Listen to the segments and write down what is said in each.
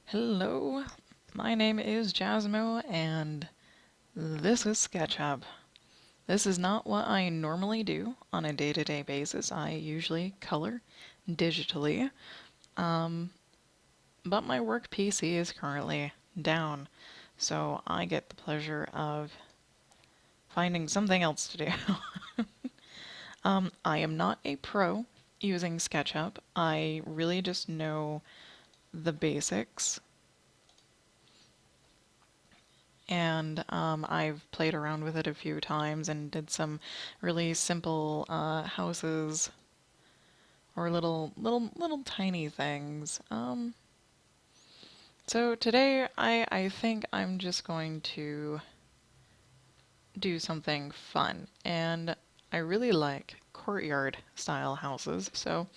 Hello, my name is Jasmo, and this is Sketchup. This is not what I normally do on a day-to-day basis. I usually color digitally, but my work PC is currently down, so I get the pleasure of finding something else to do. I am not a pro using SketchUp. I really just know the basics. And I've played around with it a few times and did some really simple houses or little tiny things. So today I think I'm just going to do something fun, and I really like courtyard style houses, so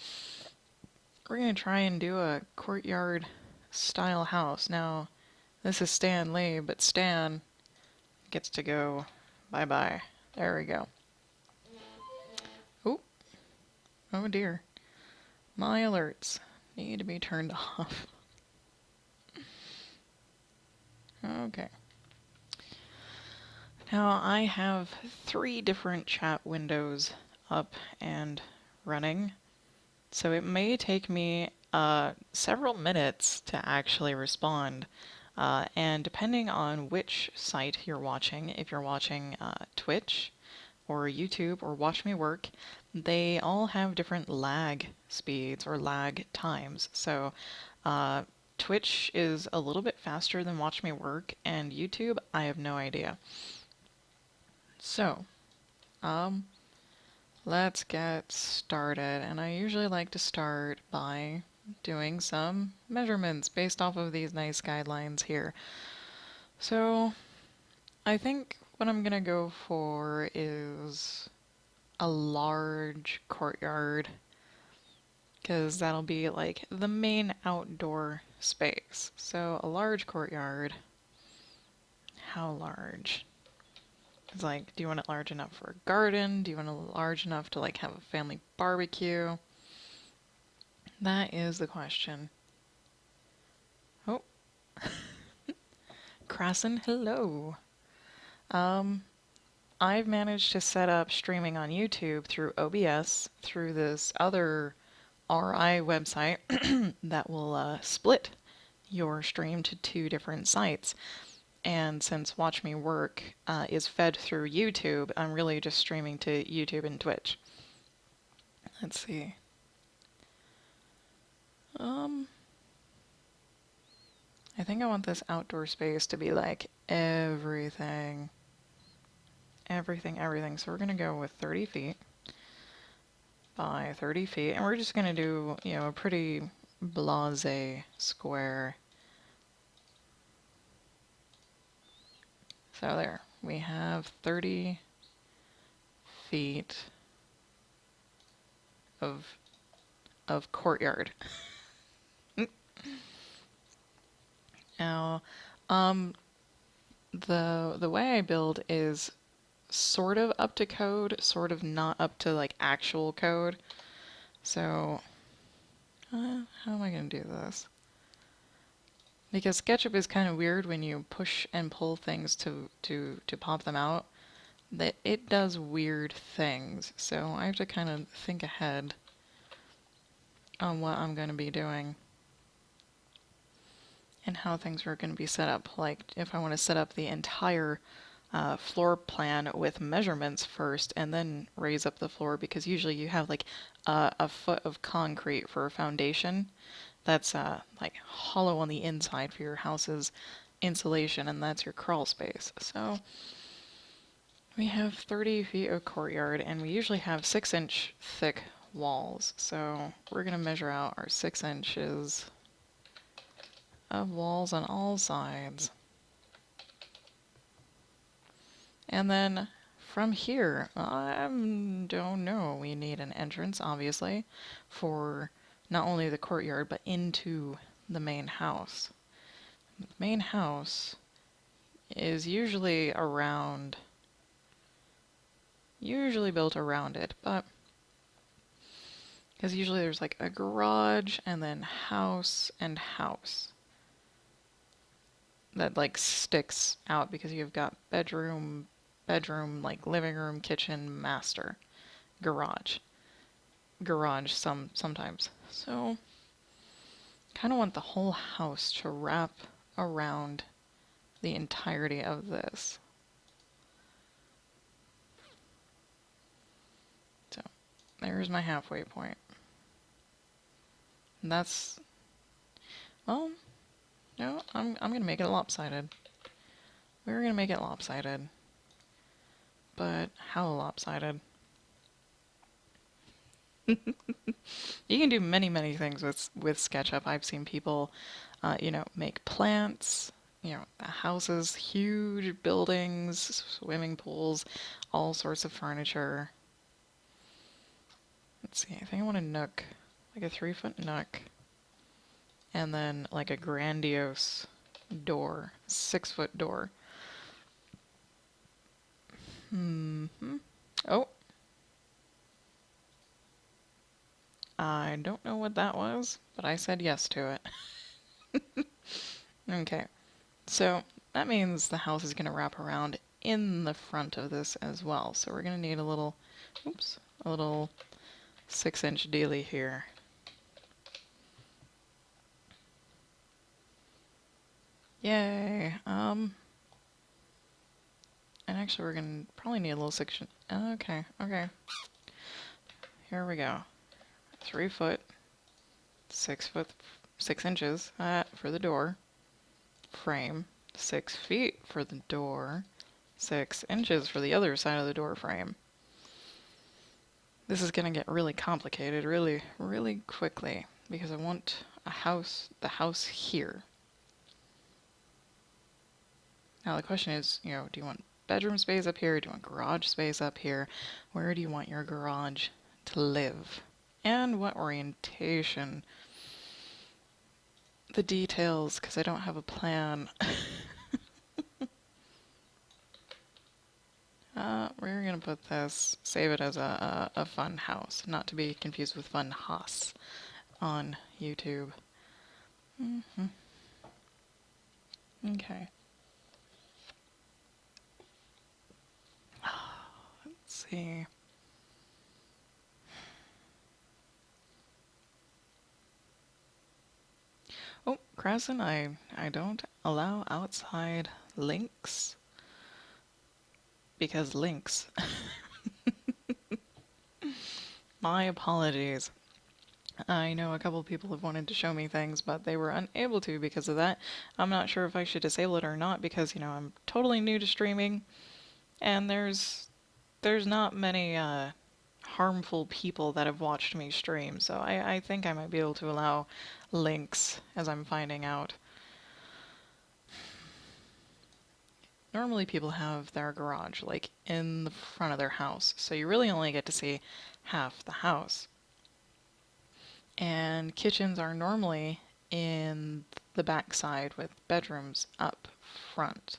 we're gonna try and do a courtyard style house. Now, this is Stan Lee, but Stan gets to go bye-bye. There we go. Oh, oh dear. My alerts need to be turned off. Okay. Now I have 3 different chat windows up and running, so it may take me several minutes to actually respond. And depending on which site you're watching, if you're watching Twitch or YouTube or Watch Me Work, they all have different lag speeds or lag times. So Twitch is a little bit faster than Watch Me Work, and YouTube, I have no idea. So, um, let's get started. And I usually like to start by doing some measurements based off of these nice guidelines here. So, I think what I'm gonna go for is a large courtyard, because that'll be like the main outdoor space. So a large courtyard. How large? It's like, do you want it large enough for a garden? Do you want it large enough to like have a family barbecue? That is the question. Oh, Krasen, hello. Um, I've managed to set up streaming on YouTube through OBS through this other RI website that will split your stream to 2 different sites. And since Watch Me Work is fed through YouTube, I'm really just streaming to YouTube and Twitch. Let's see. I think I want this outdoor space to be like everything. Everything. So we're going to go with 30 feet by 30 feet. And we're just going to do, a pretty blasé square. So there. We have 30 feet of courtyard. Now, the way I build is sort of up to code, sort of not up to like actual code. So, how am I gonna do this? Because SketchUp is kind of weird when you push and pull things to pop them out. That it does weird things. So I have to kind of think ahead on what I'm going to be doing and how things are going to be set up. Like if I want to set up the entire floor plan with measurements first and then raise up the floor, because usually you have like a foot of concrete for a foundation that's like hollow on the inside for your house's insulation, and that's your crawl space. So we have 30 feet of courtyard, and we usually have 6-inch thick walls. So we're going to measure out our 6 inches of walls on all sides. And then from here, I don't know, we need an entrance, obviously, for not only the courtyard, but into the main house. The main house is usually built around it, but because usually there's like a garage and then house and house. that like sticks out because you've got bedroom, like living room, kitchen, master, garage, sometimes. So kind of want the whole house to wrap around the entirety of this. So there's my halfway point. And that's, well, no, I'm gonna make it lopsided. We're gonna make it lopsided. But how lopsided? You can do many things with SketchUp. I've seen people, make plants, houses, huge buildings, swimming pools, all sorts of furniture. Let's see, I think I want a nook, like a 3-foot nook, and then like a grandiose door, 6-foot door. Oh, I don't know what that was, but I said yes to it. Okay, so that means the house is going to wrap around in the front of this as well. So we're going to need a little, a little 6-inch dealie here. Yay. And actually we're going to probably need a little section. Okay. Here we go. 3 foot, 6 foot, 6 inches for the door frame, 6 feet for the door, 6 inches for the other side of the door frame. This is going to get really complicated really quickly because I want the house here. Now the question is, do you want bedroom space up here? Do you want garage space up here? Where do you want your garage to live? And what orientation? The details, because I don't have a plan. We're going to put this, save it as a fun house, not to be confused with fun house on YouTube. Okay. Let's see. Oh, Krausen, I don't allow outside links because links. My apologies. I know a couple people have wanted to show me things, but they were unable to because of that. I'm not sure if I should disable it or not because, I'm totally new to streaming, and there's not many harmful people that have watched me stream, so I think I might be able to allow links as I'm finding out. Normally people have their garage like in the front of their house, so you really only get to see half the house. And kitchens are normally in the back side with bedrooms up front.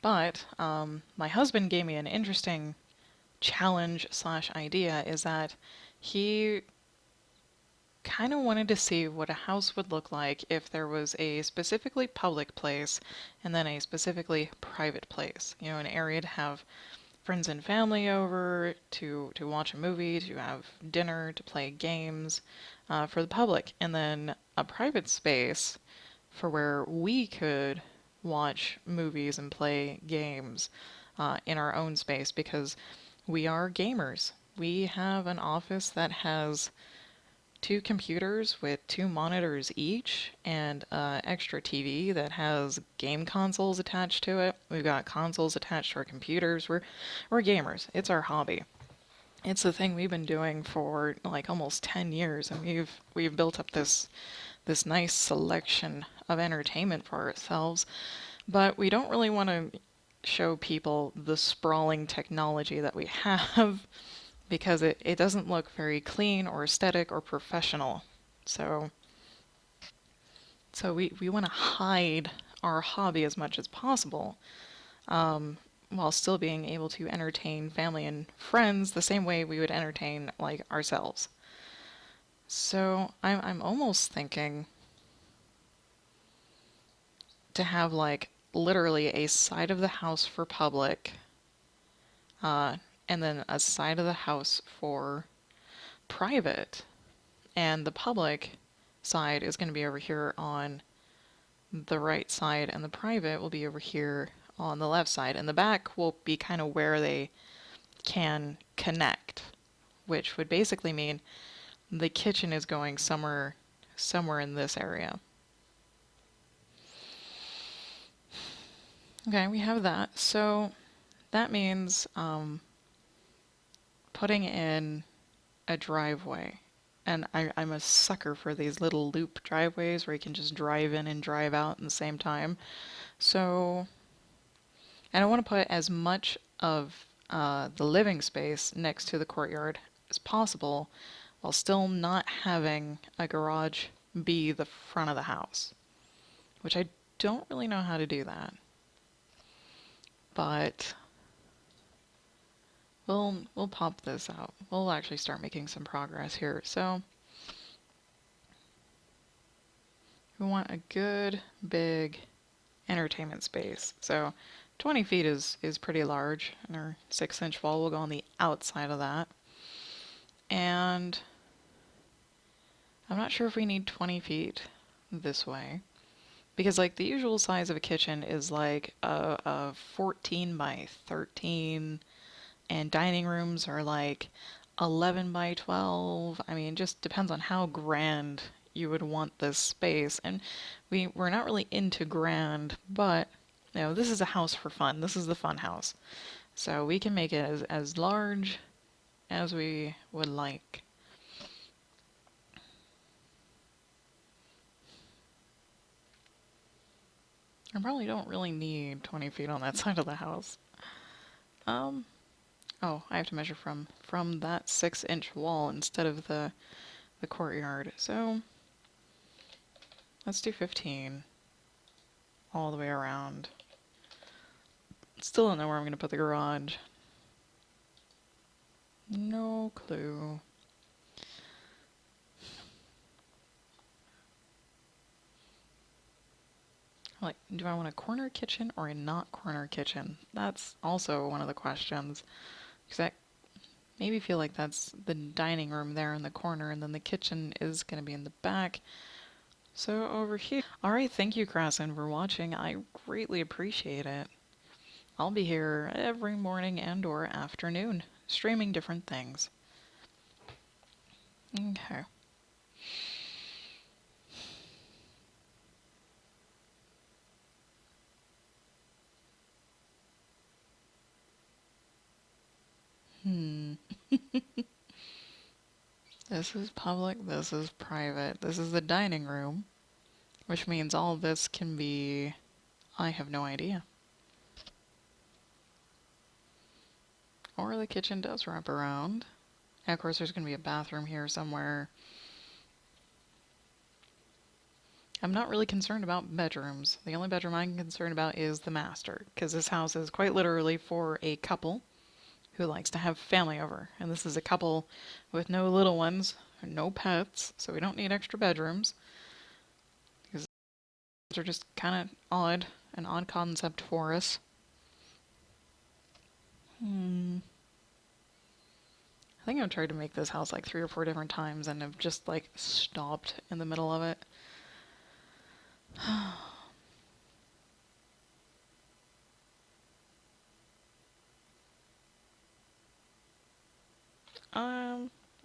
But my husband gave me an interesting challenge / idea, is that he kind of wanted to see what a house would look like if there was a specifically public place and then a specifically private place. An area to have friends and family over, to watch a movie, to have dinner, to play games for the public, and then a private space for where we could watch movies and play games in our own space because we are gamers. We have an office that has 2 computers with 2 monitors each and extra TV that has game consoles attached to it. We've got consoles attached to our computers. We're gamers. It's our hobby. It's the thing we've been doing for like almost 10 years, and we've built up this nice selection of entertainment for ourselves. But we don't really want to show people the sprawling technology that we have because it doesn't look very clean or aesthetic or professional. So we want to hide our hobby as much as possible, while still being able to entertain family and friends the same way we would entertain like ourselves. So I'm almost thinking to have like literally a side of the house for public, uh, and then a side of the house for private. And the public side is going to be over here on the right side, and the private will be over here on the left side. And the back will be kind of where they can connect, which would basically mean the kitchen is going somewhere in this area. Okay, we have that. So that means putting in a driveway. And I'm a sucker for these little loop driveways where you can just drive in and drive out at the same time. So, and I want to put as much of the living space next to the courtyard as possible while still not having a garage be the front of the house, which I don't really know how to do that. But we'll pop this out. We'll actually start making some progress here. So we want a good big entertainment space. So 20 feet is pretty large, and our 6-inch wall will go on the outside of that. And I'm not sure if we need 20 feet this way, because like the usual size of a kitchen is like a 14 by 13, and dining rooms are like 11 by 12. I mean, it just depends on how grand you would want this space. And we're not really into grand, but you know, this is a house for fun. This is the fun house. So we can make it as large as we would like. I probably don't really need 20 feet on that side of the house. Oh, I have to measure from that 6-inch wall instead of the courtyard. So let's do 15 all the way around. Still don't know where I'm going to put the garage. No clue. Like, do I want a corner kitchen or a not corner kitchen? That's also one of the questions. Because I maybe feel like that's the dining room there in the corner, and then the kitchen is going to be in the back. So over here. Alright, thank you, Krasen, for watching. I greatly appreciate it. I'll be here every morning and or afternoon, streaming different things. Okay. This is public, this is private. This is the dining room, which means all this can be... I have no idea. Or the kitchen does wrap around. And of course there's going to be a bathroom here somewhere. I'm not really concerned about bedrooms. The only bedroom I'm concerned about is the master, because this house is quite literally for a couple who likes to have family over. And this is a couple with no little ones, no pets, so we don't need extra bedrooms. Because they're just kind of odd, an odd concept for us. I think I've tried to make this house like 3 or 4 different times and have just like stopped in the middle of it.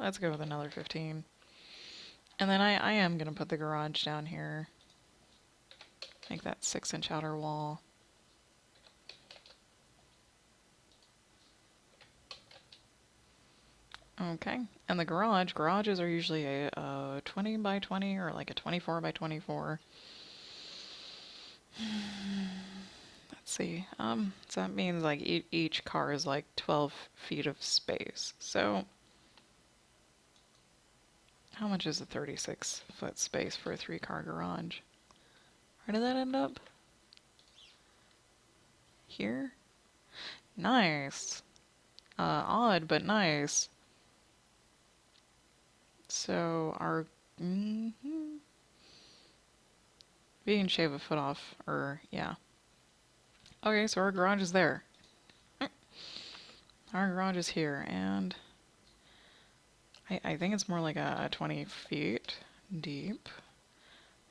Let's go with another 15. And then I am going to put the garage down here. Make that 6-inch outer wall. Okay, and the garages are usually a 20 by 20 or like a 24 by 24. Let's see, so that means like each car is like 12 feet of space. So how much is a 36-foot space for a 3-car garage? Where did that end up? Here? Nice. Odd, but nice. So our... we you can shave a foot off, or yeah. Okay, so our garage is there. Our garage is here, and I think it's more like a 20 feet deep.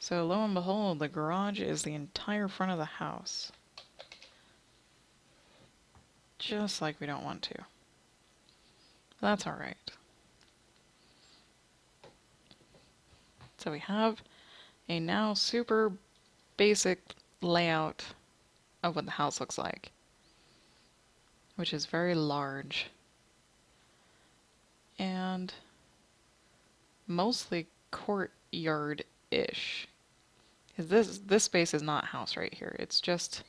So lo and behold, the garage is the entire front of the house. Just like we don't want to. That's alright. So we have a now super basic layout of what the house looks like, which is very large and mostly courtyard-ish. Because this space is not house right here. It's just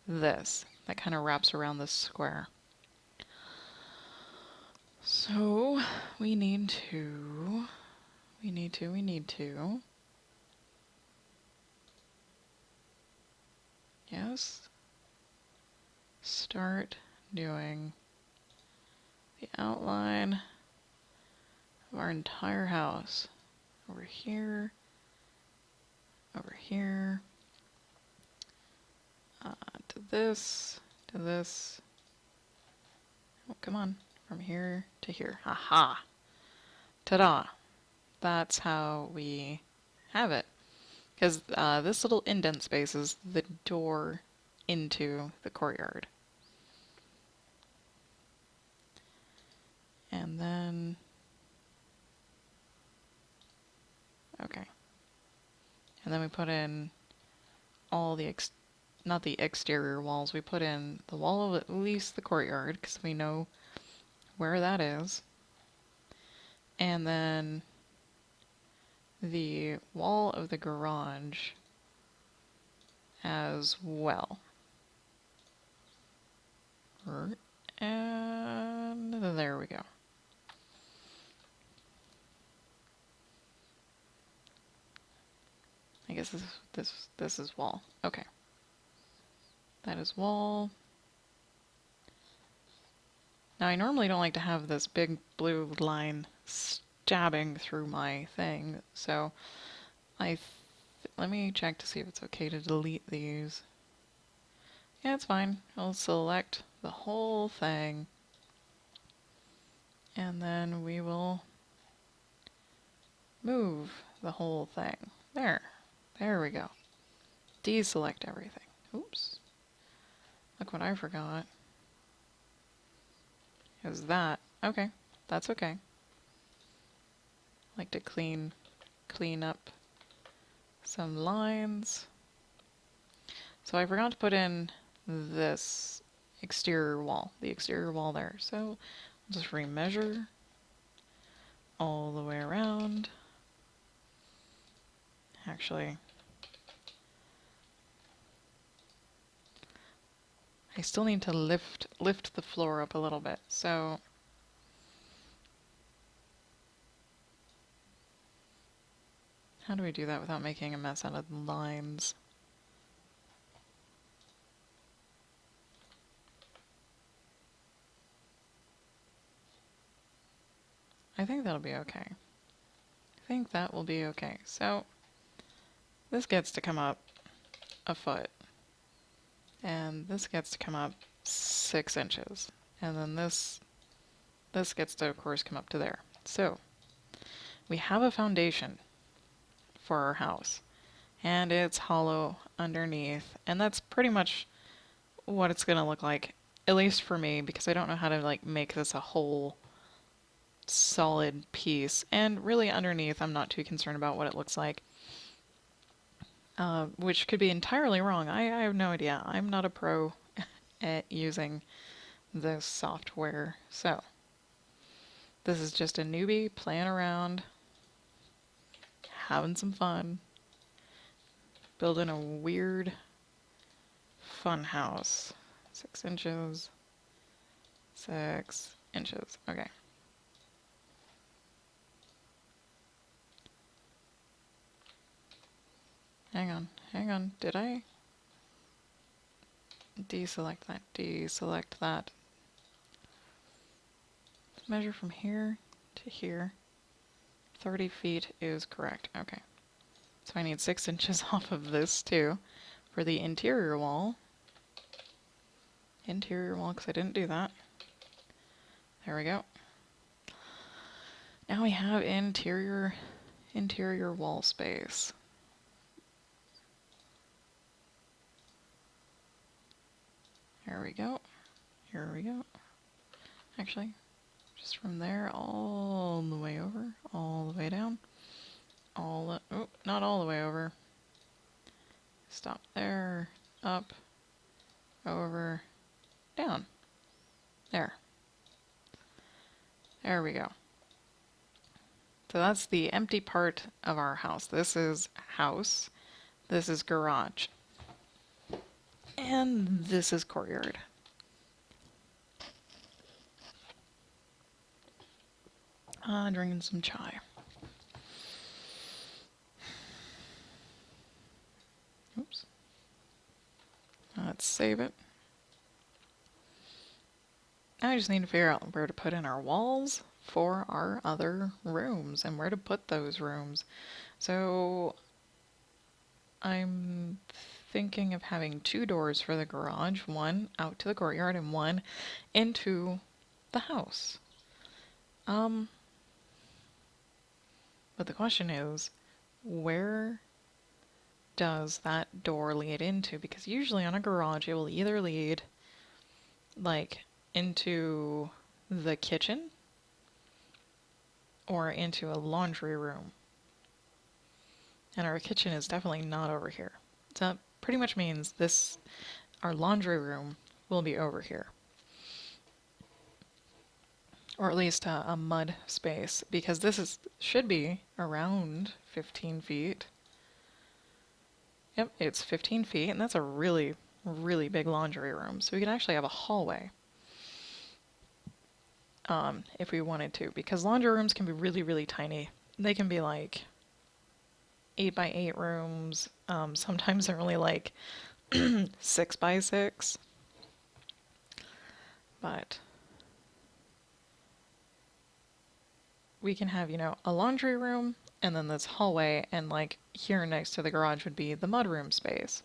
this that kind of wraps around this square. So we need to yes, start doing the outline of our entire house. Over here, over here, to this, to this. Oh, come on, from here to here. Aha! Ta-da! That's how we have it. Because this little indent space is the door into the courtyard. And then... okay. And then we put in all the not the exterior walls, we put in the wall of at least the courtyard, because we know where that is. And then the wall of the garage as well. And there we go. I guess this is wall. Okay. That is wall. Now I normally don't like to have this big blue line stabbing through my thing, so let me check to see if it's okay to delete these. Yeah, it's fine. I'll select the whole thing, and then we will move the whole thing. There we go. Deselect everything. Oops. Look what I forgot. Is that. Okay, that's okay. Like to clean up some lines. So I forgot to put in this exterior wall, the exterior wall there. So I'll just remeasure all the way around. Actually, I still need to lift the floor up a little bit. So how do we do that without making a mess out of the lines? I think that'll be okay. I think that will be okay. So this gets to come up a foot. And this gets to come up 6 inches. And then this gets to, of course, come up to there. So we have a foundation for our house. And it's hollow underneath. And that's pretty much what it's going to look like. At least for me, because I don't know how to like make this a whole solid piece. And really underneath, I'm not too concerned about what it looks like. Which could be entirely wrong. I have no idea. I'm not a pro at using this software. So, this is just a newbie playing around, having some fun, building a weird fun house. 6 inches. 6 inches. Okay. Hang on, did I deselect that? Deselect that. Measure from here to here. 30 feet is correct. Okay. So I need 6 inches off of this too for the interior wall. Interior wall, because I didn't do that. There we go. Now we have interior wall space. There we go. Here we go. Actually, just from there all the way over, all the way down, oh, not all the way over. Stop there, up, over, down. There. There we go. So that's the empty part of our house. This is house. This is garage. And this is courtyard. Drinking some chai. Oops. Let's save it. Now I just need to figure out where to put in our walls for our other rooms and where to put those rooms. So I'm thinking of having 2 doors for the garage, one out to the courtyard and one into the house. But the question is, where does that door lead into? Because usually on a garage it will either lead like into the kitchen or into a laundry room. And our kitchen is definitely not over here. So that pretty much means our laundry room will be over here. Or at least a mud space, because this should be around 15 feet. Yep, it's 15 feet, and that's a really, really big laundry room. So we could actually have a hallway if we wanted to, because laundry rooms can be really, really tiny. They can be like 8x8 rooms. Sometimes they're only like 6x6. But we can have, a laundry room and then this hallway, and like here next to the garage would be the mudroom space.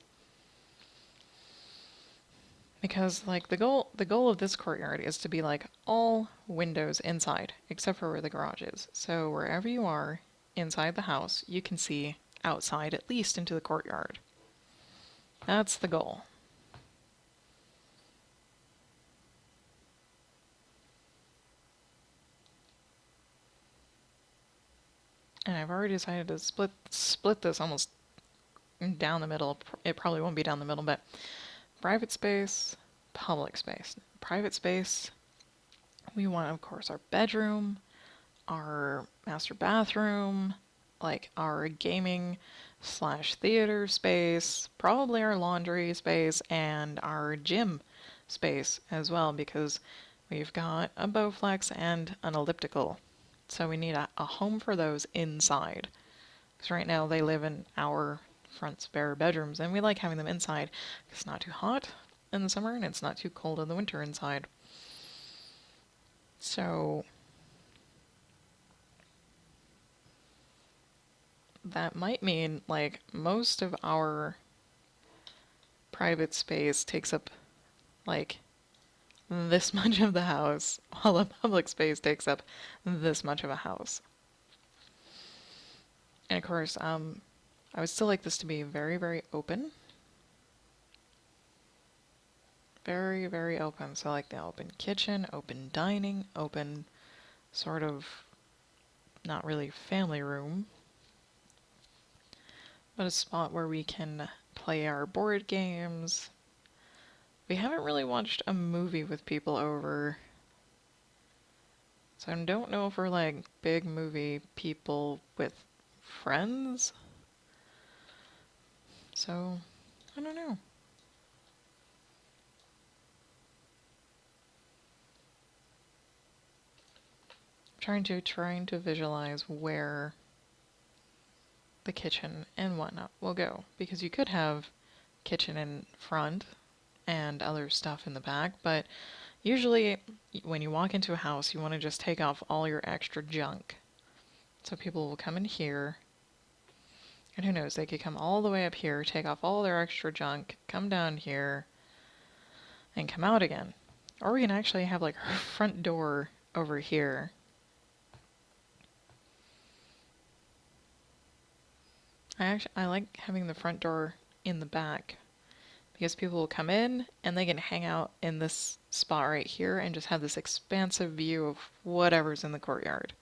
Because like the goal of this courtyard is to be like all windows inside except for where the garage is. So wherever you are inside the house, you can see outside at least into the courtyard. That's the goal. And I've already decided to split this almost down the middle. It probably won't be down the middle, but private space, public space. Private space, we want, of course, our bedroom, our master bathroom, like our gaming / theater space, probably our laundry space, and our gym space as well, because we've got a Bowflex and an elliptical. So we need a home for those inside. Because right now they live in our front spare bedrooms, and we like having them inside. It's not too hot in the summer, and it's not too cold in the winter inside. So that might mean like most of our private space takes up like this much of the house, while the public space takes up this much of a house. And of course, I would still like this to be very, very open. Very, very open. So like the open kitchen, open dining, open sort of not really family room, but a spot where we can play our board games. We haven't really watched a movie with people over, so I don't know if we're like big movie people with friends. So, I don't know. Trying to visualize where the kitchen and whatnot will go, because you could have kitchen in front and other stuff in the back, but usually when you walk into a house, you want to just take off all your extra junk. So people will come in here And who knows, they could come all the way up here, take off all their extra junk, come down here, and come out again. Or we can actually have like our front door over here. I like having the front door in the back because people will come in and they can hang out in this spot right here and just have this expansive view of whatever's in the courtyard.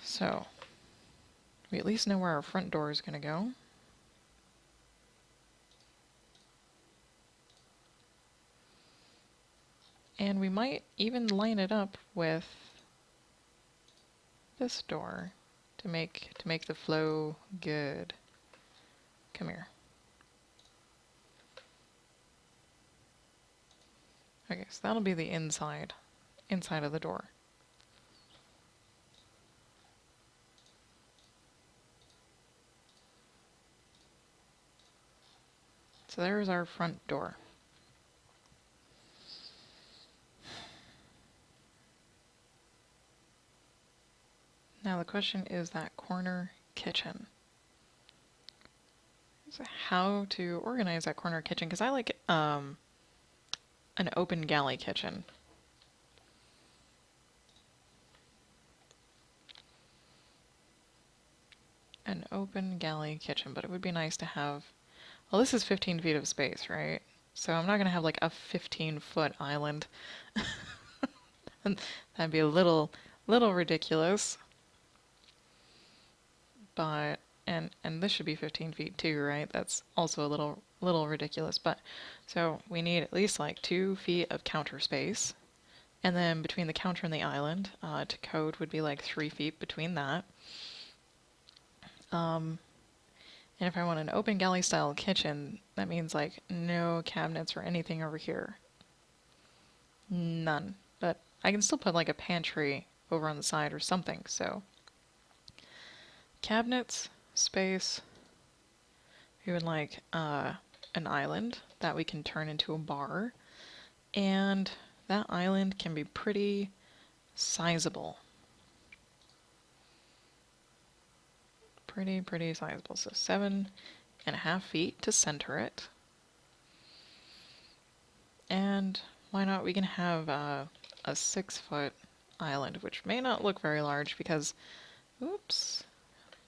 So we at least know where our front door is going to go. And we might even line it up with this door to make the flow good. Come here. Okay, so that'll be the inside of the door. So there's our front door. Now the question is that corner kitchen. So how to organize that corner kitchen, because I like an open galley kitchen. An open galley kitchen, but it would be nice to have, well, this is 15 feet of space, right? So I'm not going to have like a 15-foot island. That'd be a little ridiculous. But and this should be 15 feet too, right? That's also a little ridiculous. But so we need at least like 2 feet of counter space, and then between the counter and the island, to code would be like 3 feet between that. And if I want an open galley style kitchen, that means like no cabinets or anything over here. None. But I can still put like a pantry over on the side or something, so. Cabinets, space. We would like an island that we can turn into a bar. And that island can be pretty sizable. Pretty sizable. So 7.5 feet to center it. And why not? We can have a 6-foot island, which may not look very large because, oops,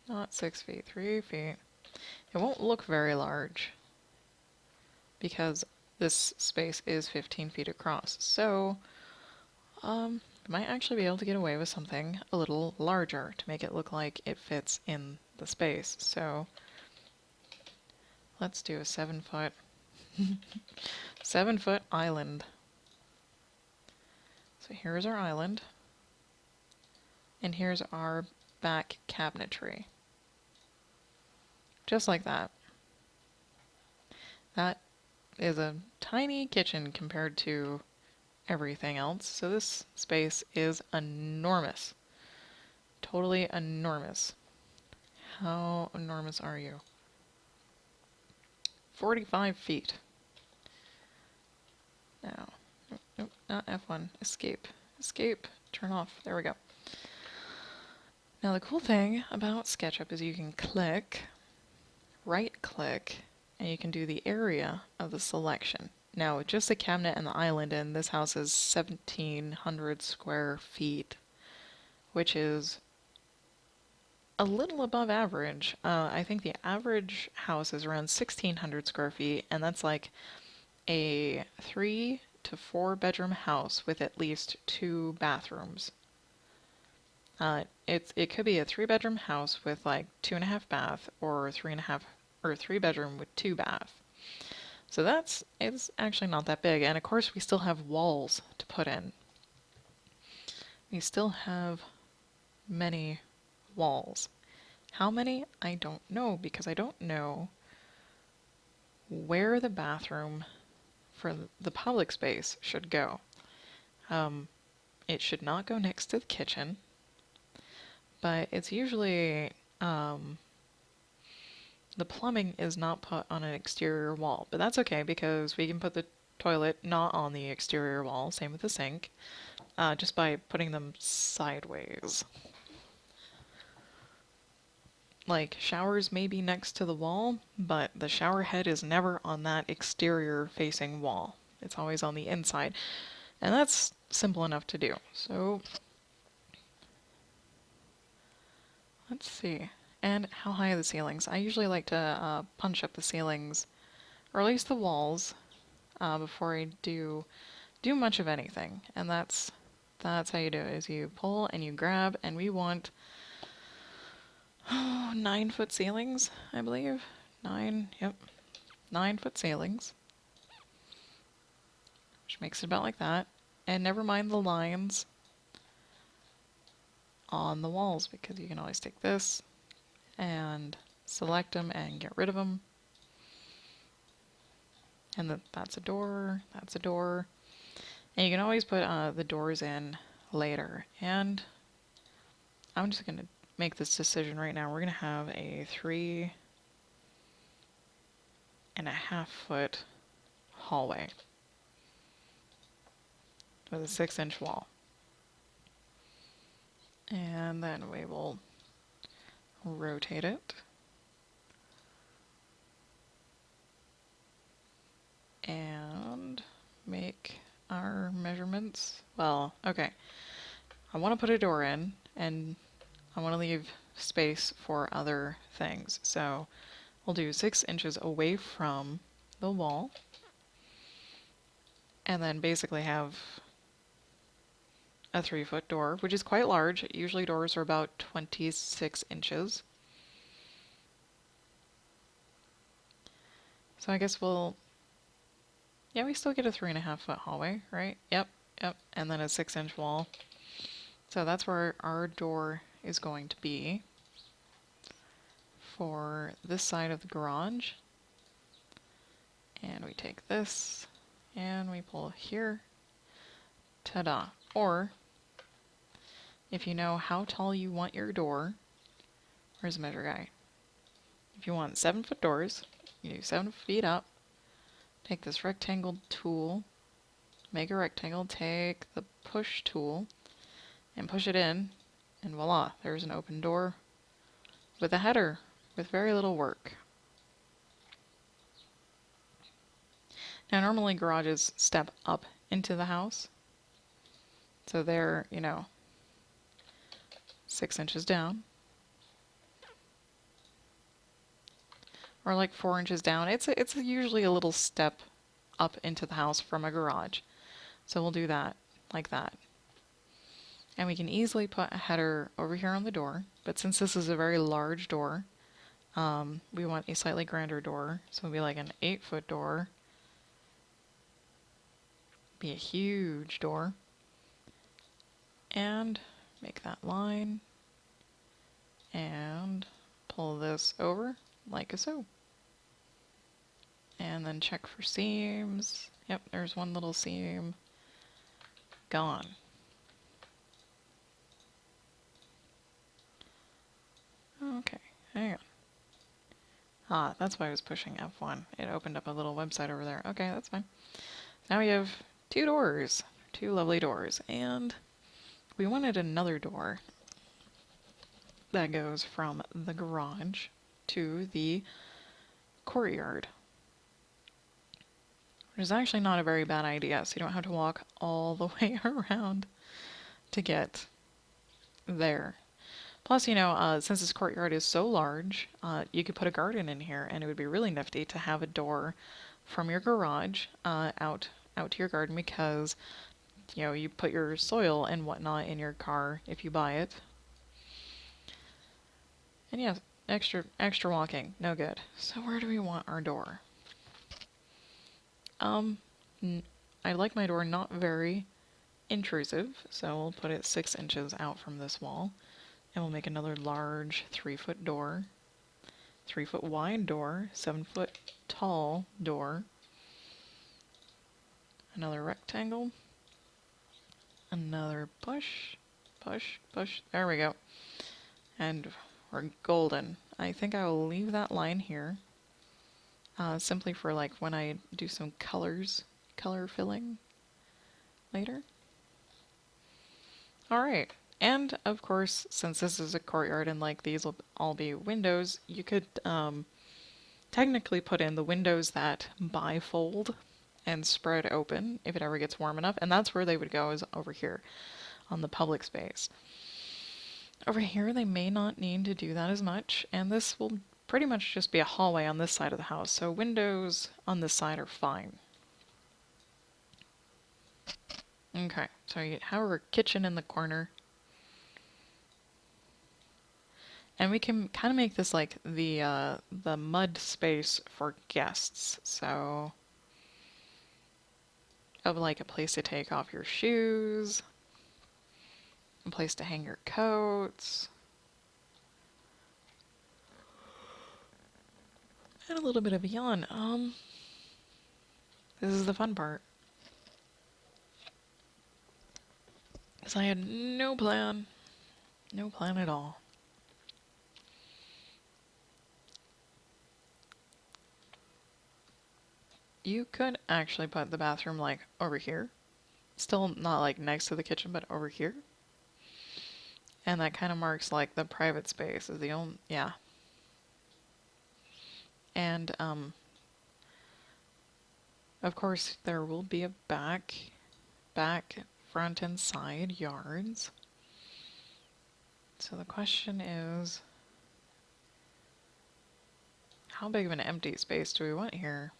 not 6 feet, 3 feet. It won't look very large because this space is 15 feet across. So, might actually be able to get away with something a little larger to make it look like it fits in the space. So, let's do a 7-foot 7-foot island. So here's our island. And here's our back cabinetry. Just like that. That is a tiny kitchen compared to everything else. So this space is enormous. Totally enormous. How enormous are you? 45 feet. Now, nope, not F1. Escape. Escape. Turn off. There we go. Now the cool thing about Sketchup is you can click, right-click, and you can do the area of the selection. Now with just the cabinet and the island in, this house is 1,700 square feet, which is a little above average. I think the average house is around 1,600 square feet, and that's like a 3 to 4 bedroom house with at least 2 bathrooms. It could be a 3-bedroom house with like 2.5 bath, or 3.5 or 3 bedroom with 2 bath. So it's actually not that big, and of course we still have walls to put in. We still have many walls. How many? I don't know, because I don't know where the bathroom for the public space should go. It should not go next to the kitchen, but it's usually, the plumbing is not put on an exterior wall, but that's okay because we can put the toilet not on the exterior wall, same with the sink, just by putting them sideways. Like, showers may be next to the wall, but the shower head is never on that exterior facing wall. It's always on the inside. And that's simple enough to do. So, let's see. And how high are the ceilings? I usually like to punch up the ceilings, or at least the walls, before I do much of anything. And that's how you do it, is you pull and you grab, and we want 9-foot ceilings, I believe. 9-foot ceilings. Which makes it about like that. And never mind the lines on the walls, because you can always take this and select them and get rid of them. And that's a door, that's a door. And you can always put the doors in later. And I'm just going to make this decision right now. We're going to have a 3.5-foot hallway with a 6-inch wall. And then we will rotate it. And make our measurements. Well, okay. I want to put a door in, and I want to leave space for other things. So we'll do 6 inches away from the wall. And then basically have a 3-foot door, which is quite large. Usually doors are about 26 inches. So I guess yeah, we still get a 3.5-foot hallway, right? Yep. And then a 6-inch wall. So that's where our door is going to be for this side of the garage. And we take this and we pull here. Ta-da. Or, if you know how tall you want your door, where's the measure guy? If you want 7-foot doors, you do 7 feet up. Take this rectangle tool, make a rectangle, take the push tool, and push it in, and voila, there's an open door with a header, with very little work. Now normally garages step up into the house, so they're, 6 inches down. Or like 4 inches down. It's usually a little step up into the house from a garage. So we'll do that, like that. And we can easily put a header over here on the door, but since this is a very large door, we want a slightly grander door. So it'll be like an 8-foot door. Be a huge door. And make that line. And pull this over like so. And then check for seams. Yep, there's one little seam. Gone. Okay, hang on. Ah, that's why I was pushing F1. It opened up a little website over there. Okay, that's fine. Now we have 2 doors. 2 lovely doors. And we wanted another door that goes from the garage to the courtyard. Which is actually not a very bad idea, so you don't have to walk all the way around to get there. Plus, since this courtyard is so large, you could put a garden in here, and it would be really nifty to have a door from your garage out to your garden, because you put your soil and whatnot in your car if you buy it. And yeah, extra walking, no good. So where do we want our door? I like my door not very intrusive, so we'll put it 6 inches out from this wall. And we'll make another large 3-foot door, 3-foot wide door, 7-foot tall door. Another rectangle. Another push. There we go. And we're golden. I think I will leave that line here. Simply for like when I do some color filling later. Alright, And of course, since this is a courtyard and like these will all be windows, you could technically put in the windows that bifold and spread open if it ever gets warm enough, and that's where they would go, is over here on the public space. Over here they may not need to do that as much, and this will pretty much just be a hallway on this side of the house, so windows on this side are fine. Okay, so you have our kitchen in the corner. And we can kind of make this like the mud space for guests. So, of like a place to take off your shoes, a place to hang your coats, and a little bit of a yawn. This is the fun part. Because I had no plan at all. You could actually put the bathroom like over here. Still not like next to the kitchen, but over here. And that kind of marks like the private space is the only, yeah. And of course there will be a back, front and side yards. So the question is, how big of an empty space do we want here?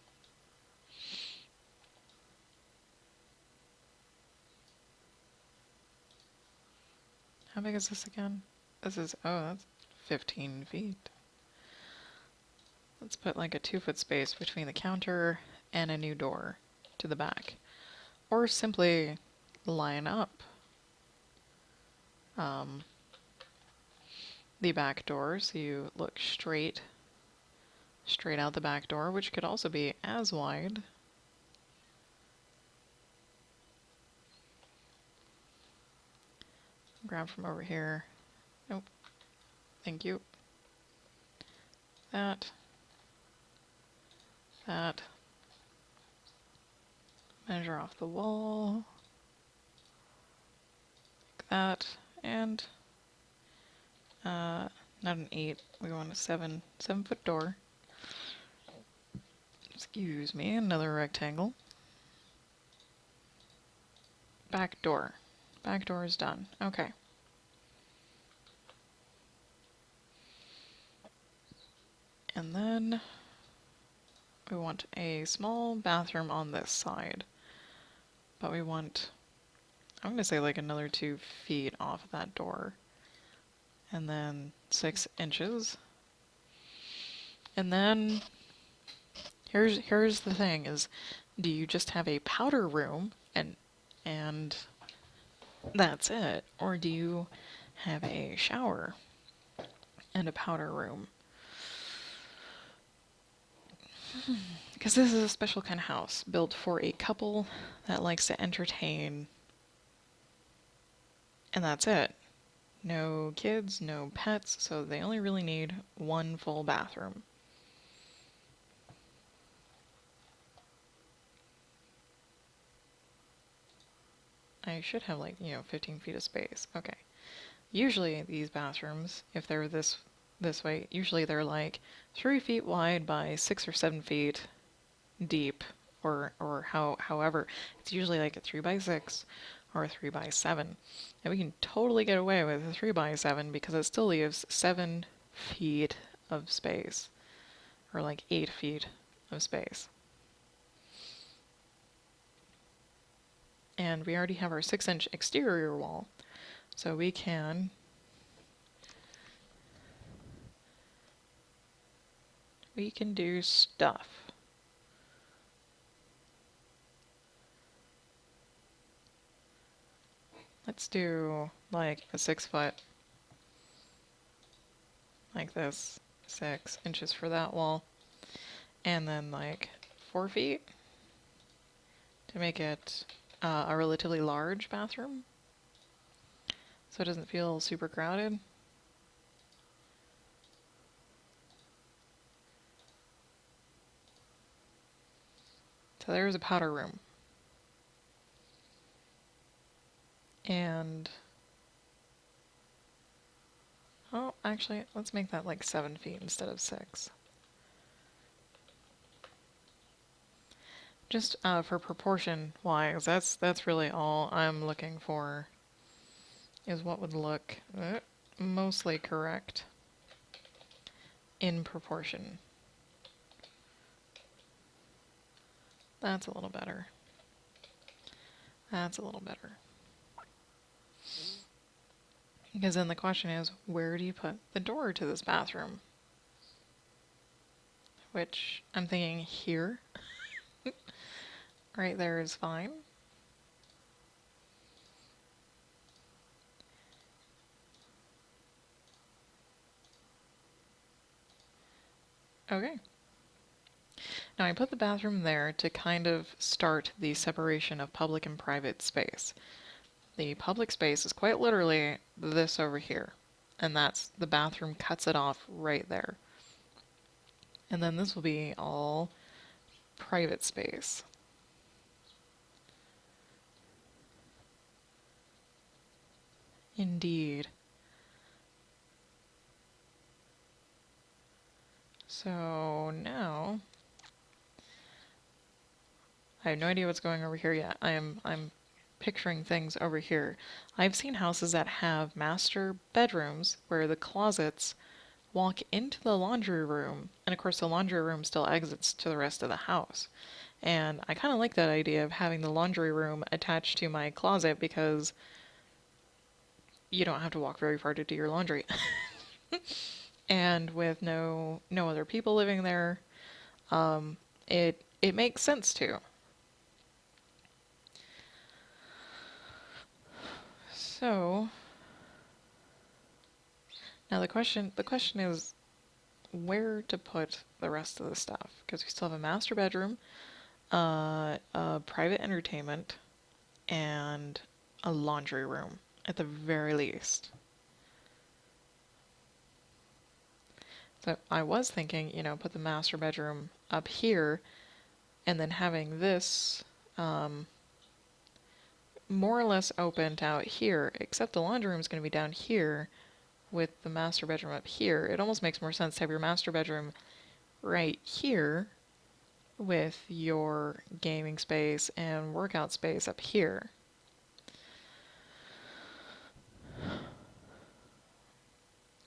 How big is this again? This is, oh, that's 15 feet. Let's put like a 2-foot space between the counter and a new door to the back. Or simply line up the back door so you look straight out the back door, which could also be as wide. Grab from over here. Nope. Thank you. That. Measure off the wall. Like that. And not an 8. We want a 7-foot door. Excuse me, another rectangle. Back door. Back door is done. Okay. And then we want a small bathroom on this side. But we want, I'm going to say like another 2 feet off of that door. And then 6 inches. And then here's the thing is, do you just have a powder room and that's it? Or do you have a shower and a powder room? Because this is a special kind of house built for a couple that likes to entertain, and that's it. No kids, no pets, so they only really need one full bathroom. I should have like, 15 feet of space. Okay. Usually these bathrooms, if they're this way, usually they're like 3 feet wide by 6 or 7 feet deep, or however. It's usually like a 3 by 6 or a 3 by 7. And we can totally get away with a 3 by 7 because it still leaves 7 feet of space, or like 8 feet of space. And we already have our 6-inch exterior wall, so we can do stuff. Let's do like a 6-foot, like this, 6 inches for that wall, and then like 4 feet to make it a relatively large bathroom, so it doesn't feel super crowded. So there's a powder room. And Oh, actually, let's make that like 7 feet instead of 6. Just for proportion wise, that's really all I'm looking for, is what would look mostly correct in proportion. That's a little better. That's a little better. Because then the question is, where do you put the door to this bathroom? Which I'm thinking here. Right there is fine. Okay. Now I put the bathroom there to kind of start the separation of public and private space. The public space is quite literally this over here. And that's the bathroom cuts it off right there. And then this will be all private space. Indeed. So now I have no idea what's going over here yet. I'm picturing things over here. I've seen houses that have master bedrooms where the closets walk into the laundry room, and of course the laundry room still exits to the rest of the house. And I kind of like that idea of having the laundry room attached to my closet because you don't have to walk very far to do your laundry. And with no other people living there, it makes sense to. So now the question is where to put the rest of the stuff, because we still have a master bedroom, a private entertainment, and a laundry room at the very least. So I was thinking, put the master bedroom up here, and then having this more or less open to out here, except the laundry room is going to be down here with the master bedroom up here. It almost makes more sense to have your master bedroom right here with your gaming space and workout space up here.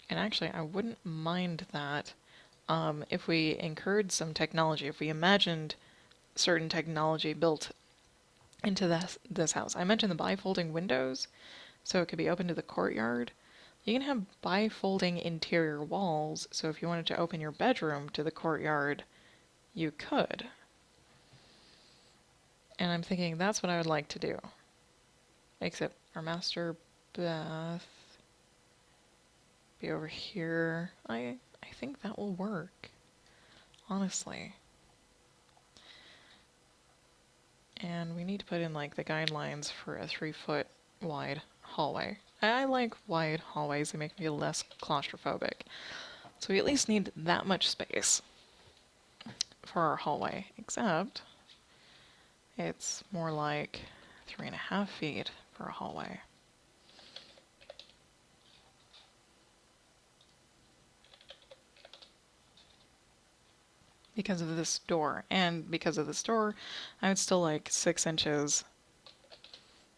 And actually, I wouldn't mind that if we incurred some technology, if we imagined certain technology built into this house. I mentioned the bifolding windows, so it could be open to the courtyard. You can have bifolding interior walls, so if you wanted to open your bedroom to the courtyard, you could. And I'm thinking that's what I would like to do. Except our master bath be over here. I think that will work, honestly. And we need to put in like the guidelines for a 3-foot wide hallway. I like wide hallways, they make me feel less claustrophobic. So we at least need that much space for our hallway, except it's more like 3.5 feet for a hallway. Because of this door, and because of this door, I would still like 6 inches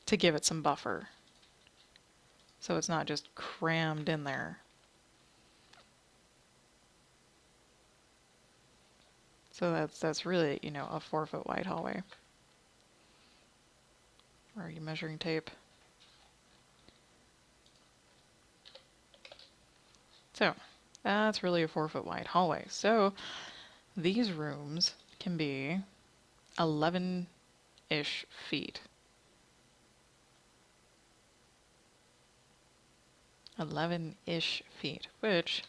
to give it some buffer. So it's not just crammed in there. So that's really, a 4-foot wide hallway. Or are you measuring tape? So that's really a 4-foot wide hallway. So these rooms can be 11-ish feet. 11-ish feet, which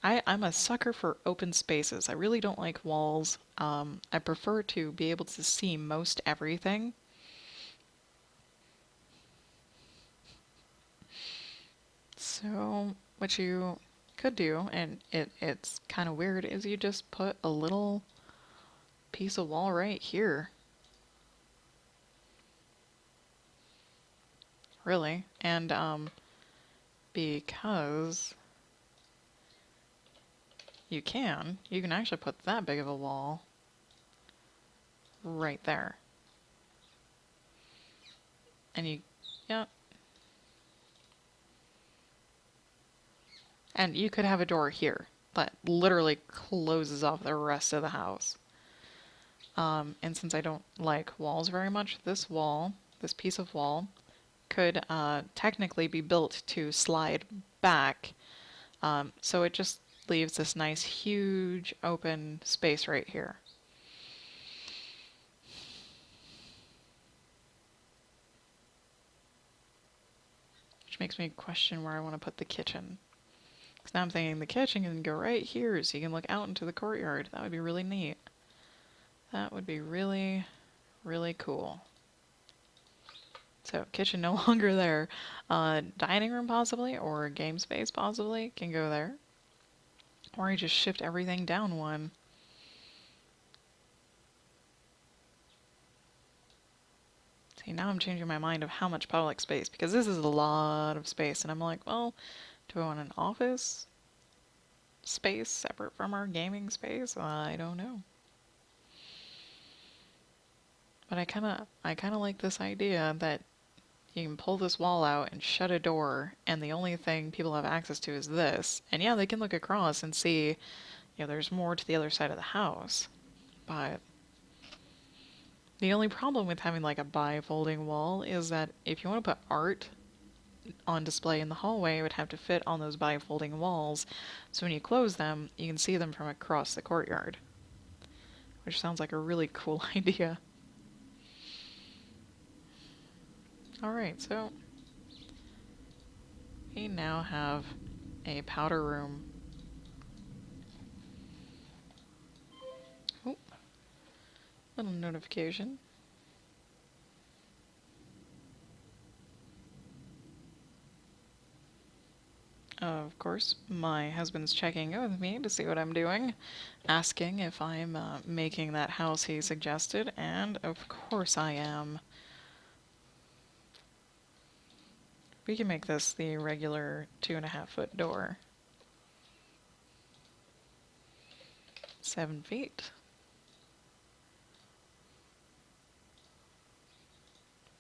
I'm a sucker for open spaces. I really don't like walls. I prefer to be able to see most everything. So what you could do, and it's kind of weird, is you just put a little piece of wall right here. Really. And because you can actually put that big of a wall right there. And yeah. And you could have a door here that literally closes off the rest of the house. And since I don't like walls very much, this piece of wall, could technically be built to slide back. So it just leaves this nice, huge, open space right here. Which makes me question where I want to put the kitchen. Because now I'm thinking the kitchen can go right here so you can look out into the courtyard. That would be really neat. That would be really, really cool. So, kitchen no longer there. Dining room possibly, or game space possibly, can go there. Or I just shift everything down one. See, now I'm changing my mind of how much public space, because this is a lot of space, and I'm like, well, do I want an office space separate from our gaming space? I don't know. But I kinda like this idea that you can pull this wall out and shut a door, and the only thing people have access to is this. And yeah, they can look across and see, there's more to the other side of the house. But the only problem with having like a bifolding wall is that if you want to put art on display in the hallway, it would have to fit on those bifolding walls. So when you close them, you can see them from across the courtyard. Which sounds like a really cool idea. Alright, so we now have a powder room. Oh, little notification. Of course, my husband's checking in with me to see what I'm doing, asking if I'm making that house he suggested, and of course I am. We can make this the regular 2.5-foot door. 7 feet.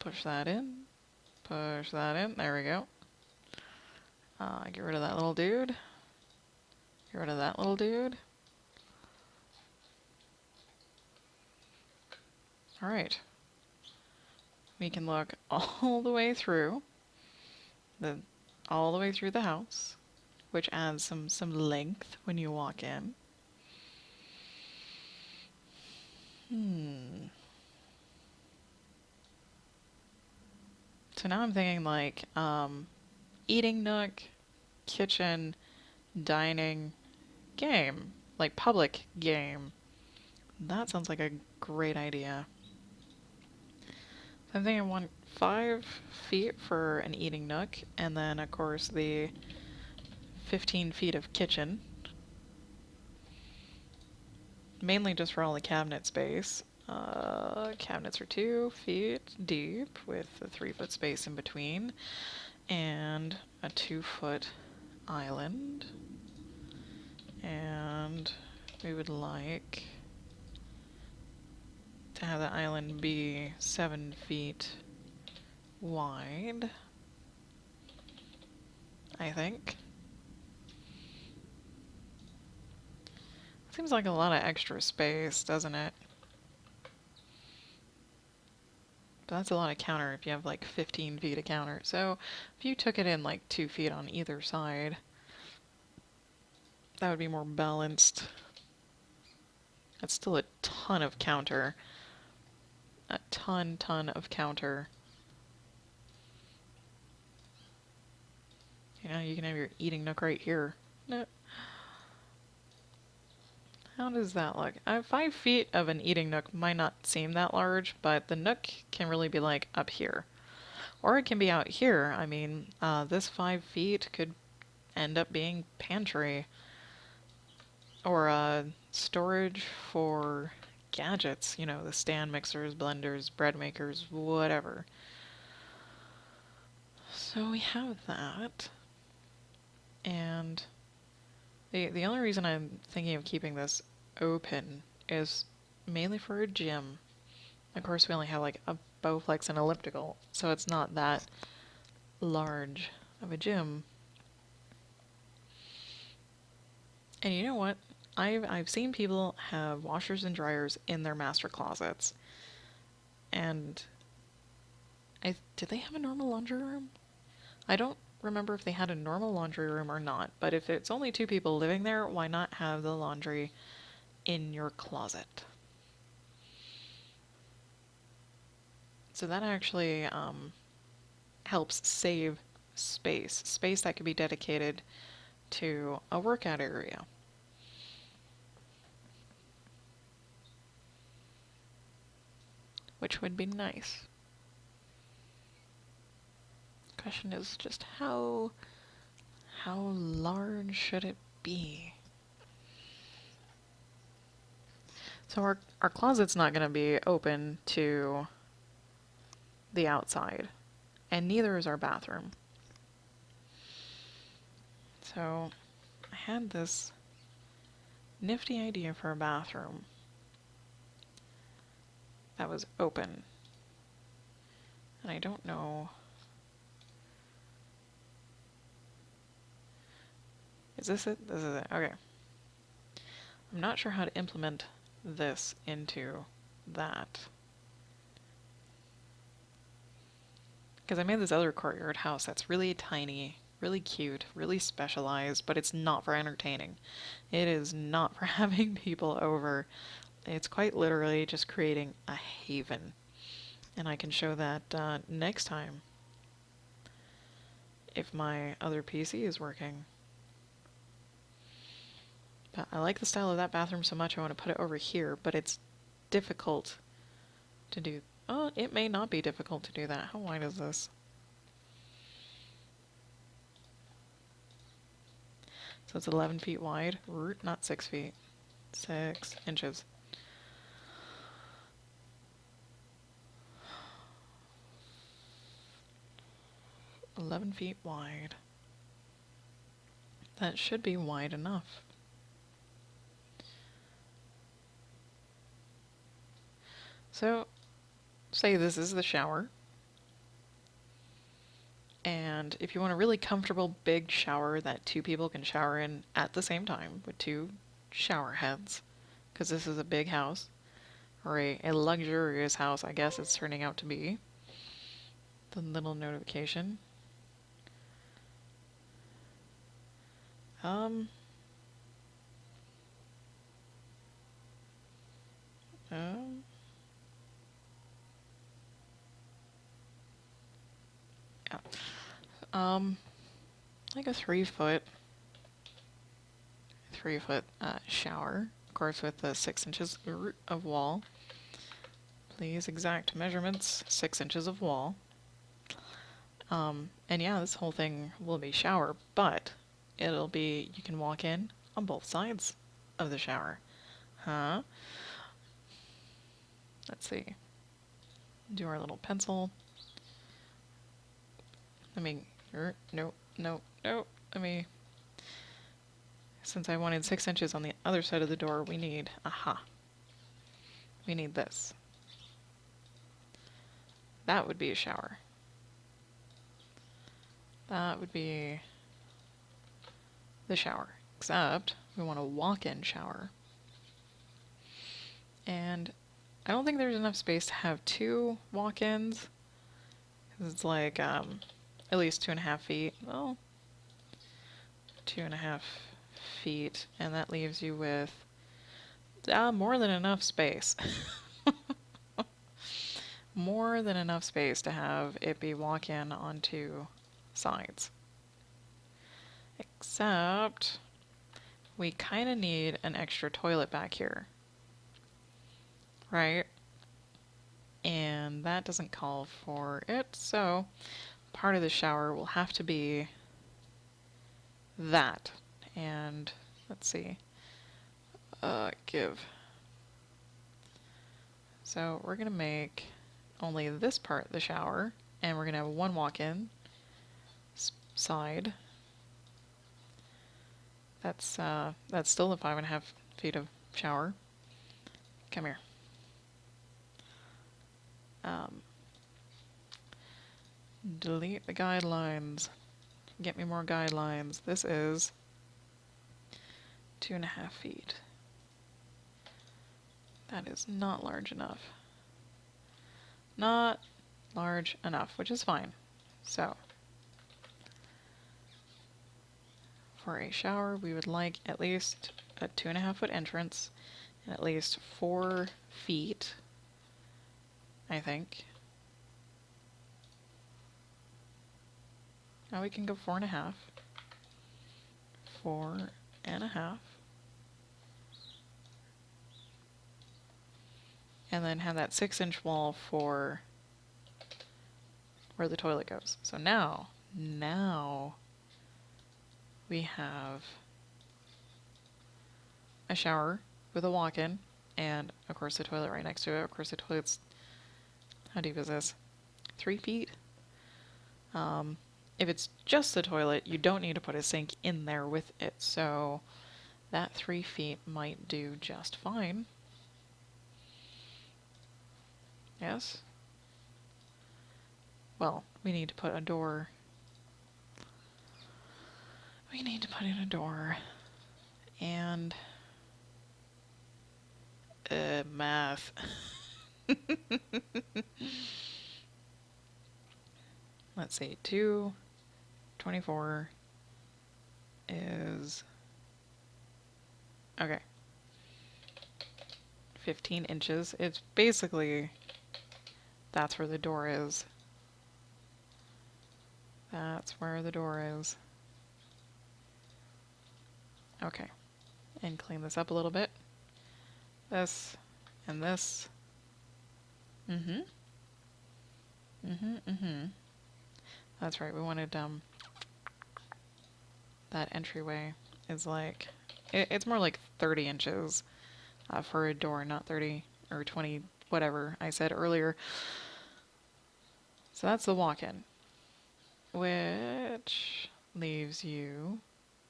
Push that in. Push that in. There we go. Get rid of that little dude. Get rid of that little dude. Alright. We can look all the way through. All the way through the house, which adds some length when you walk in. So now I'm thinking like eating nook, kitchen, dining, game, like public game. That sounds like a great idea. I'm thinking I want 5 feet for an eating nook, and then of course the 15 feet of kitchen. Mainly just for all the cabinet space. Cabinets are 2 feet deep with a 3-foot space in between, and a 2-foot island. And we would like to have the island be 7 feet wide, I think. Seems like a lot of extra space, doesn't it? But that's a lot of counter if you have like 15 feet of counter. So if you took it in like 2 feet on either side, that would be more balanced. That's still a ton of counter. A ton of counter. You can have your eating nook right here. No. How does that look? 5 feet of an eating nook might not seem that large, but the nook can really be like up here. Or it can be out here. I mean, this 5 feet could end up being pantry. Or storage for gadgets, the stand mixers, blenders, bread makers, whatever. So we have that. And the only reason I'm thinking of keeping this open is mainly for a gym. Of course, we only have like a Bowflex and elliptical, so it's not that large of a gym. And you know what? I've seen people have washers and dryers in their master closets. And did they have a normal laundry room? I don't remember if they had a normal laundry room or not, but if it's only two people living there, why not have the laundry in your closet? So that actually helps save space that could be dedicated to a workout area. Which would be nice. Question is just how large should it be? So our closet's not going to be open to the outside, and neither is our bathroom. So I had this nifty idea for a bathroom that was open, and I don't know. Is this it? This is it. Okay. I'm not sure how to implement this into that. Because I made this other courtyard house that's really tiny, really cute, really specialized, but it's not for entertaining. It is not for having people over. It's quite literally just creating a haven. And I can show that next time if my other PC is working. But I like the style of that bathroom so much I want to put it over here, but it's difficult to do. Oh, it may not be difficult to do that. How wide is this? So it's 11 feet wide, not 6 feet. 6 inches. $11 feet wide. That should be wide enough. So, say this is the shower. And if you want a really comfortable big shower that two people can shower in at the same time with two shower heads, because this is a big house, or a luxurious house, I guess it's turning out to be. The little notification. Um, um, yeah. Like a 3 foot shower, of course, with the 6 inches of wall. Please, exact measurements, 6 inches of wall. And yeah, this whole thing will be shower, but it'll be, you can walk in on both sides of the shower. Huh? Let's see. Do our little pencil. Let me, no. Let me, since I wanted 6 inches on the other side of the door, we need, we need this. That would be a shower. That would be the shower, except we want a walk-in shower. And I don't think there's enough space to have two walk-ins. It's like at least 2.5 feet. Well, 2.5 feet, and that leaves you with more than enough space. More than enough space to have it be walk-in on two sides. Except we kind of need an extra toilet back here. Right? And that doesn't call for it, so part of the shower will have to be that. And let's see. Give. So we're going to make only this part the shower, and we're going to have one walk-in side. That's still the 5.5 feet of shower. Come here. Um, delete the guidelines. Get me more guidelines. This is 2.5 feet. That is not large enough. Not large enough, which is fine. So, for a shower, we would like at least a 2.5 foot entrance and at least 4 feet, I think. Now we can go 4.5. 4.5. And then have that 6-inch wall for where the toilet goes. So now we have a shower with a walk-in, and of course the toilet right next to it. Of course the toilet's, how deep is this? 3 feet? If it's just the toilet, you don't need to put a sink in there with it, so that 3 feet might do just fine. Yes? Well, we need to put a door. We need to put in a door. And math. Let's see, 224 is, okay, 15 inches. It's basically, that's where the door is. That's where the door is. Okay, and clean this up a little bit. This and this. That's right, we wanted, that entryway is like, it's more like 30 inches for a door, not 30 or 20, whatever I said earlier. So that's the walk-in, which leaves you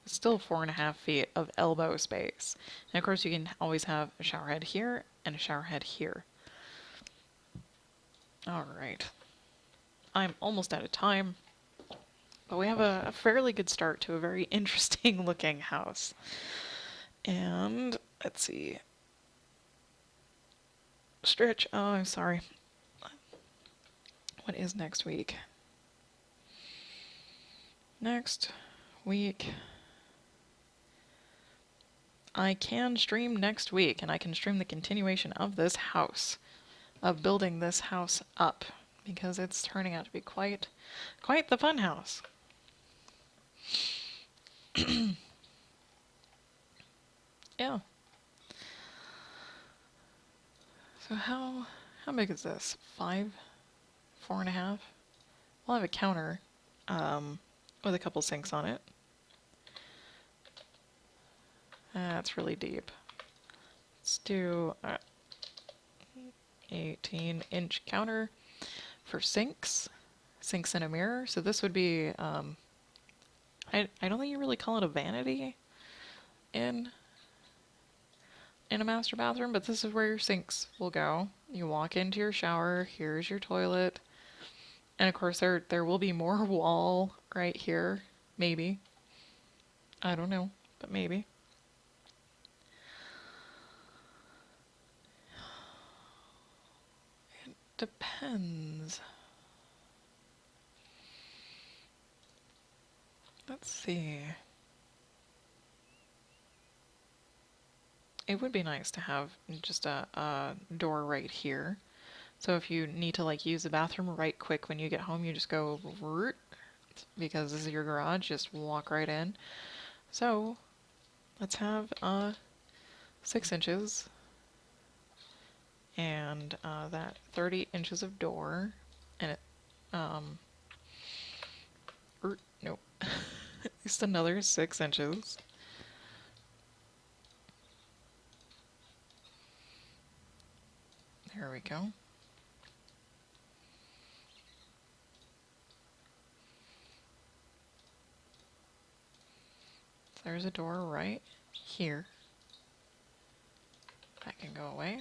still 4.5 feet of elbow space. And of course you can always have a shower head here and a shower head here. Alright. I'm almost out of time, but we have a fairly good start to a very interesting looking house. And let's see. Stretch. Oh, I'm sorry. What is next week? Next week, I can stream next week, and I can stream the continuation of this house, of building this house up, because it's turning out to be quite the fun house. Yeah. So how big is this? 5? 4.5? We'll have a counter with a couple sinks on it. That's really deep. Let's do 18-inch counter for sinks and a mirror. So this would be, I don't think you really call it a vanity in a master bathroom, but this is where your sinks will go. You walk into your shower, here's your toilet, and of course there will be more wall right here, maybe. I don't know, but maybe. It depends. Let's see. It would be nice to have just a door right here. So if you need to like use the bathroom right quick when you get home, you just go root, because this is your garage, just walk right in. So let's have 6 inches and that 30 inches of door, and it nope, at least another 6 inches. There we go. There's a door right here. That can go away.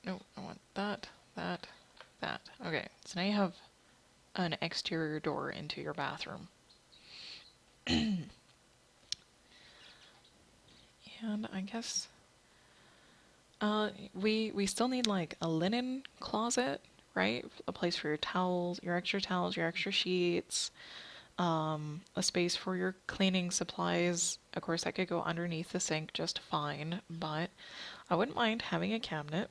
No, I want that, that, that. Okay, so now you have an exterior door into your bathroom. And I guess we still need like a linen closet, right? A place for your towels, your extra sheets, a space for your cleaning supplies. Of course, that could go underneath the sink just fine, but I wouldn't mind having a cabinet.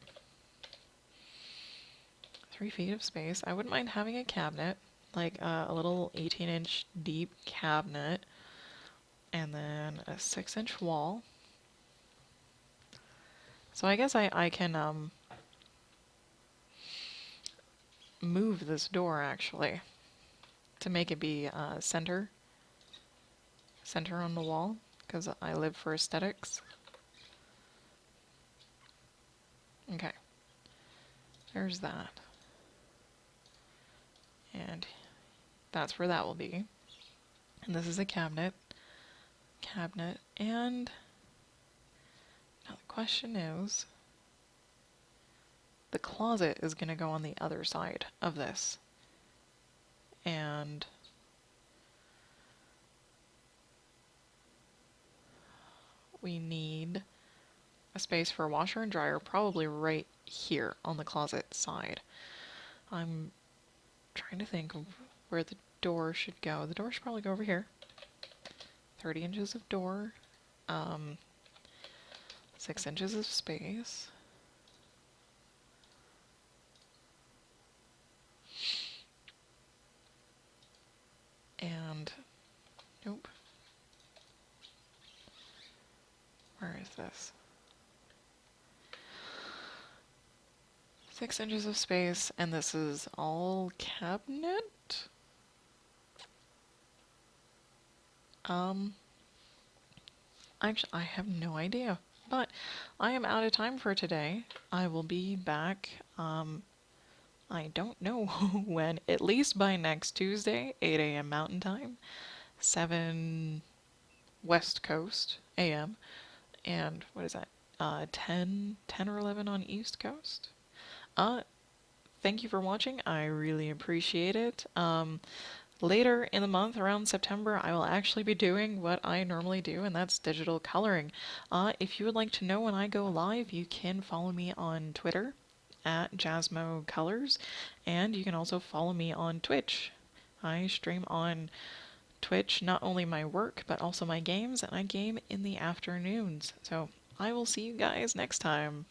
3 feet of space. I wouldn't mind having a cabinet, like a little 18-inch deep cabinet, and then a 6-inch wall. So I guess I can move this door actually to make it be center on the wall, because I live for aesthetics. Okay, there's that. And that's where that will be. And this is a cabinet. And now the question is, the closet is going to go on the other side of this. And we need a space for a washer and dryer, probably right here on the closet side. I'm trying to think of where the door should go. The door should probably go over here. 30 inches of door, 6 inches of space. And, nope. Where is this? 6 inches of space, and this is all cabinet? Actually, I have no idea. But I am out of time for today. I will be back, I don't know when, at least by next Tuesday, 8 a.m. Mountain Time, 7 West Coast a.m., and what is that, 10 or 11 on East Coast? Thank you for watching. I really appreciate it. Later in the month, around September, I will actually be doing what I normally do, and that's digital coloring. If you would like to know when I go live, you can follow me on Twitter at Jasmo Colors, and you can also follow me on Twitch. I stream on Twitch not only my work, but also my games, and I game in the afternoons. So I will see you guys next time.